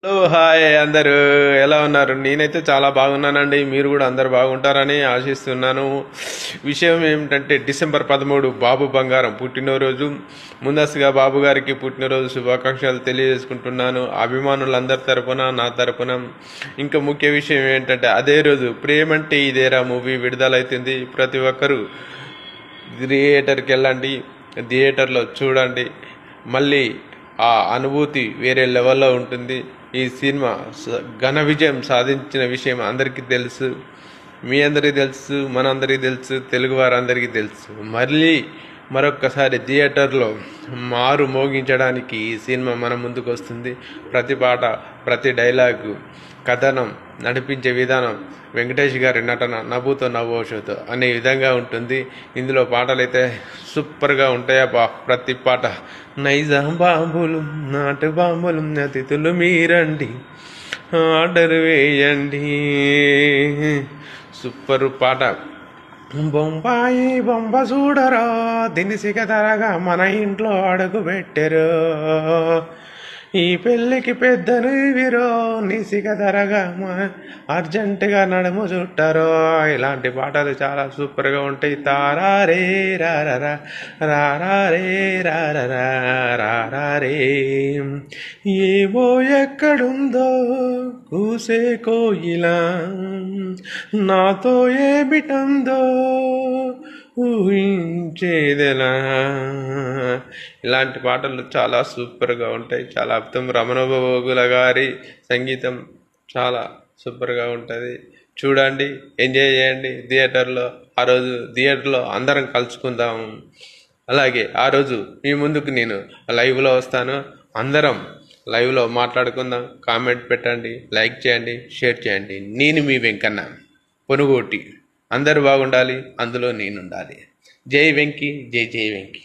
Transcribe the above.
Hello hi అందరూ ఎలా ఉన్నారు? నేనైతే చాలా బాగున్నానండి. మీరు కూడా అందరు బాగుంటారని ఆశిస్తున్నాను. విషయం ఏమిటంటే డిసెంబర్ 13 బాబు బంగారం పుట్టినరోజు. ముందస్తుగా బాబు గారికి పుట్టినరోజు శుభాకాంక్షలు తెలియజేసుకుంటున్నాను, అభిమానులందరి తరపున, నా తరపున. ఇంకా ముఖ్య విషయం ఏంటంటే అదే రోజు ప్రేమంటే ఇదేరా మూవీ విడుదలవుతుంది. ప్రతి ఒక్కరూ థియేటర్కి వెళ్ళండి, థియేటర్లో చూడండి. మళ్ళీ ఆ అనుభూతి వేరే లెవెల్లో ఉంటుంది. ఈ సినిమా ఘన విజయం సాధించిన విషయం అందరికీ తెలుసు, మీ అందరికీ తెలుసు, మనందరికీ తెలుసు, తెలుగు వారందరికీ తెలుసు. మళ్ళీ మరొక్కసారి థియేటర్లో మారు మోగించడానికి ఈ సినిమా మన ముందుకు వస్తుంది. ప్రతి పాట, ప్రతి డైలాగు, కథనం, నడిపించే విధానం, వెంకటేష్ గారి నటన నవ్వుతో నవ్వోషతో అనే విధంగా ఉంటుంది. ఇందులో పాటలైతే సూపర్గా ఉంటాయా ప్రతి పాట. నైజాం బాంబులు, నాటు బాంబులు, అతిథులు మీరండి, ఆర్డర్ వేయండి. సూపర్ పాట. బొంబాయి బొంబ చూడరా, దినిసిక ధరగా మన ఇంట్లో అడుగు పెట్టరు. ఈ పెళ్ళికి పెద్దలు వీరో, నిసిక ధరగా అర్జెంటుగా నడుము చుట్టారో. ఇలాంటి పాటలు చాలా సూపర్గా ఉంటాయి. తారారే రారరా, రారారే రారరా, రారారే. ఏవో ఎక్కడుందో కూసే కోయిలా, నాతో ఏమిటందో ఊహించేదెలా. ఇలాంటి పాటలు చాలా సూపర్గా ఉంటాయి, చాలా అర్థం. రమణ గోగుల గారి సంగీతం చాలా సూపర్గా ఉంటుంది. చూడండి, ఎంజాయ్ చేయండి థియేటర్లో. ఆ రోజు థియేటర్లో అందరం కలుసుకుందాం. అలాగే ఆ రోజు మీ ముందుకు నేను లైవ్లో వస్తాను. అందరం లైవ్లో మాట్లాడుకుందాం. కామెంట్ పెట్టండి, లైక్ చేయండి, షేర్ చేయండి. నేను మీ వెంకన్న పొనుగోటి. అందరూ బాగుండాలి, అందులో నేనుండాలి. జై వెంకీ, జై జై వెంకీ.